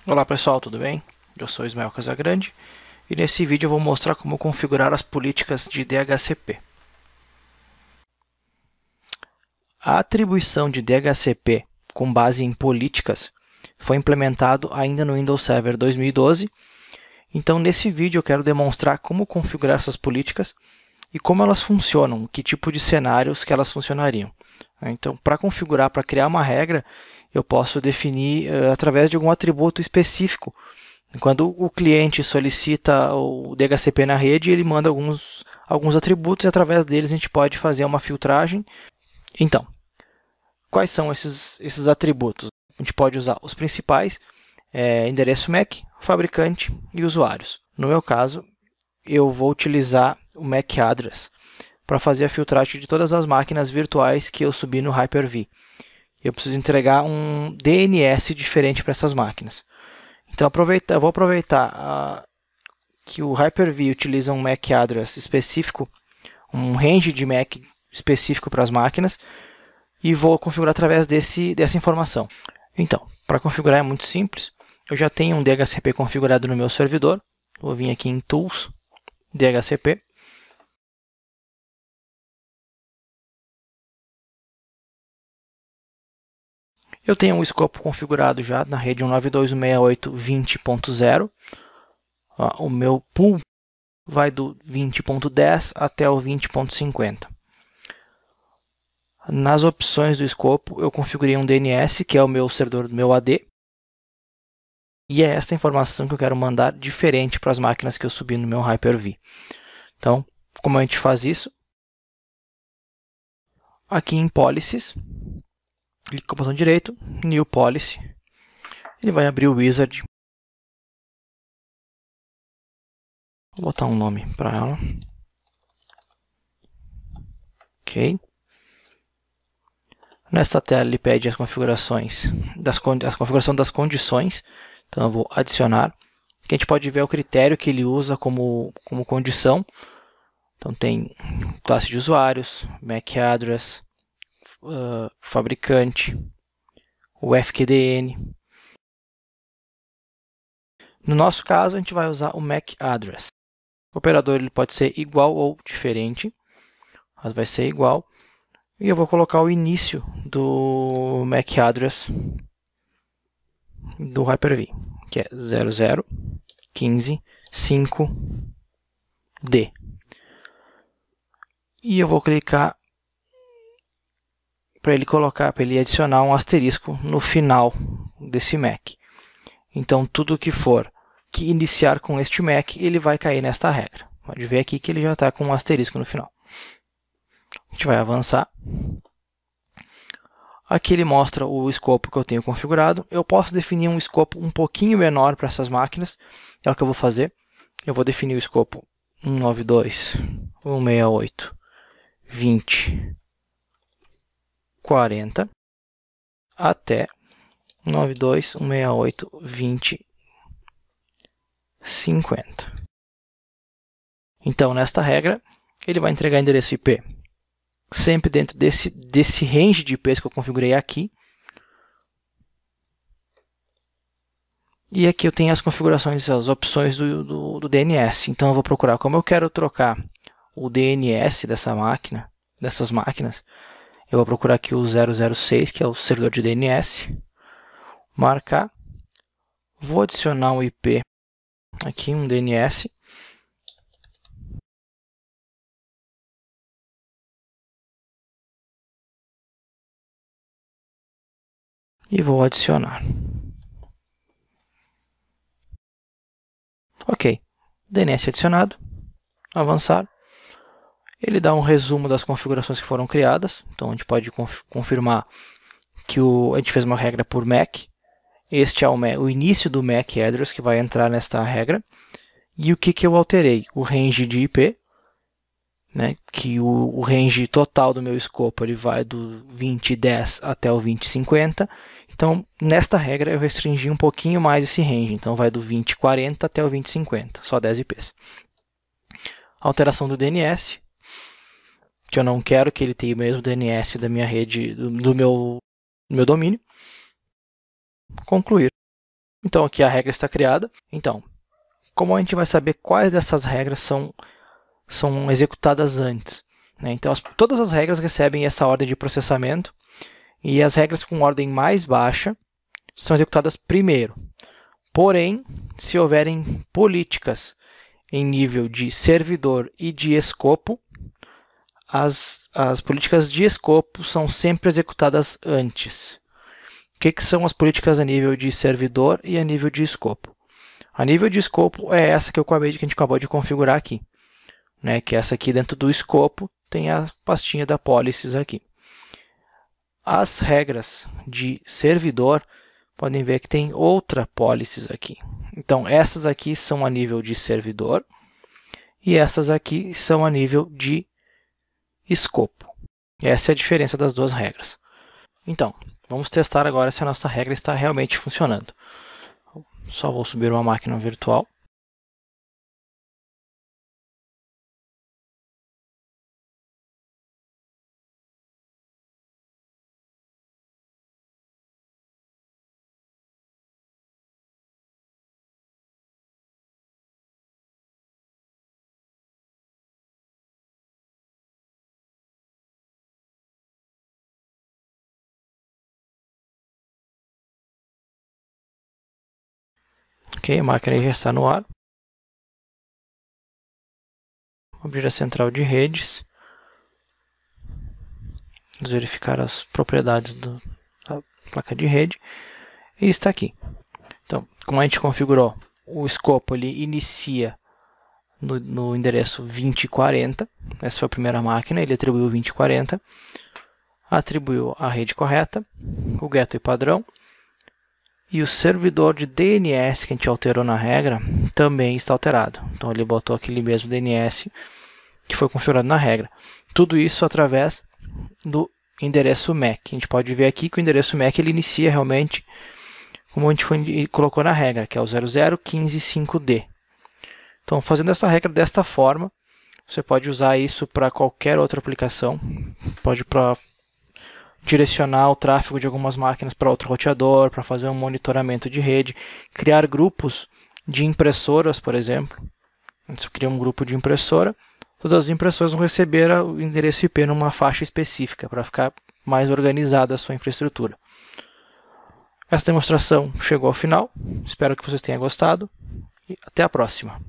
Olá pessoal, tudo bem? Eu sou Ismael Casagrande e nesse vídeo eu vou mostrar como configurar as políticas de DHCP. A atribuição de DHCP com base em políticas foi implementado ainda no Windows Server 2012, então nesse vídeo eu quero demonstrar como configurar essas políticas e como elas funcionam, que tipo de cenários que elas funcionariam. Então, para configurar, para criar uma regra, eu posso definir através de algum atributo específico. Quando o cliente solicita o DHCP na rede, ele manda alguns atributos e através deles a gente pode fazer uma filtragem. Então, quais são esses atributos? A gente pode usar os principais, endereço MAC, fabricante e usuários. No meu caso, eu vou utilizar o MAC address para fazer a filtragem de todas as máquinas virtuais que eu subi no Hyper-V. Eu preciso entregar um DNS diferente para essas máquinas. Então, eu vou aproveitar que o Hyper-V utiliza um MAC address específico, um range de MAC específico para as máquinas, e vou configurar através dessa informação. Então, para configurar é muito simples. Eu já tenho um DHCP configurado no meu servidor. Vou vir aqui em Tools, DHCP. Eu tenho um escopo configurado já na rede 192.168.20.0. O meu pool vai do 20.10 até o 20.50. Nas opções do escopo, eu configurei um DNS, que é o meu servidor do meu AD. E é esta informação que eu quero mandar diferente para as máquinas que eu subi no meu Hyper-V. Então, como a gente faz isso? Aqui em Policies, clique com o botão direito, New Policy. Ele vai abrir o Wizard. Vou botar um nome para ela. Ok. Nessa tela ele pede as configurações a configuração das condições. Então eu vou adicionar. Aqui a gente pode ver o critério que ele usa como condição. Então tem classe de usuários, MAC address, fabricante, o FQDN. No nosso caso a gente vai usar o MAC address. O operador ele pode ser igual ou diferente, mas vai ser igual. E eu vou colocar o início do MAC address do Hyper-V, que é 00.15.5.D. E eu vou clicar para ele adicionar um asterisco no final desse MAC. Então, tudo que for que iniciar com este MAC, ele vai cair nesta regra. Pode ver aqui que ele já está com um asterisco no final. A gente vai avançar. Aqui ele mostra o escopo que eu tenho configurado. Eu posso definir um escopo um pouquinho menor para essas máquinas. É o que eu vou fazer. Eu vou definir o escopo 192.168.20.40 até 192.168.20.50. Então, nesta regra, ele vai entregar endereço IP sempre dentro desse range de IPs que eu configurei aqui. E aqui eu tenho as configurações, as opções do DNS. Então eu vou procurar como eu quero trocar o DNS dessas máquinas. Eu vou procurar aqui o 006, que é o servidor de DNS. Marcar. Vou adicionar um IP aqui, um DNS. E vou adicionar. Ok, DNS adicionado, avançar. Ele dá um resumo das configurações que foram criadas. Então a gente pode confirmar que a gente fez uma regra por MAC. Este é o início do MAC address que vai entrar nesta regra. E o que eu alterei? O range de IP, né, que o range total do meu escopo ele vai do 20.10 até o 20.50. Então, nesta regra, eu restringi um pouquinho mais esse range. Então, vai do 20.40 até o 20.50, só 10 IPs. Alteração do DNS, que eu não quero que ele tenha o mesmo DNS da minha rede, do meu domínio. Concluir. Então aqui a regra está criada. Então, como a gente vai saber quais dessas regras são executadas antes, né? Então todas as regras recebem essa ordem de processamento e as regras com ordem mais baixa são executadas primeiro. Porém, se houverem políticas em nível de servidor e de escopo, as políticas de escopo são sempre executadas antes. O que são as políticas a nível de servidor e a nível de escopo? A nível de escopo é essa que a gente acabou de configurar aqui, né? Que essa aqui dentro do escopo tem a pastinha da policies aqui. As regras de servidor, podem ver que tem outra policies aqui. Então, essas aqui são a nível de servidor e essas aqui são a nível de escopo. Essa é a diferença das duas regras. Então, vamos testar agora se a nossa regra está realmente funcionando. Só vou subir uma máquina virtual. Ok, a máquina já está no ar. Vou abrir a central de redes. Vamos verificar as propriedades da placa de rede. E está aqui. Então, como a gente configurou, o escopo ele inicia no endereço 2040. Essa foi a primeira máquina, ele atribuiu 2040. Atribuiu a rede correta, o gateway padrão. E o servidor de DNS que a gente alterou na regra também está alterado. Então ele botou aquele mesmo DNS que foi configurado na regra. Tudo isso através do endereço MAC. A gente pode ver aqui que o endereço MAC ele inicia realmente como a gente colocou na regra, que é o 00155D. Então, fazendo essa regra desta forma, você pode usar isso para qualquer outra aplicação. Pode direcionar o tráfego de algumas máquinas para outro roteador, para fazer um monitoramento de rede, criar grupos de impressoras, por exemplo. Você cria um grupo de impressora, todas as impressoras vão receber o endereço IP numa faixa específica, para ficar mais organizada a sua infraestrutura. Essa demonstração chegou ao final, espero que vocês tenham gostado e até a próxima.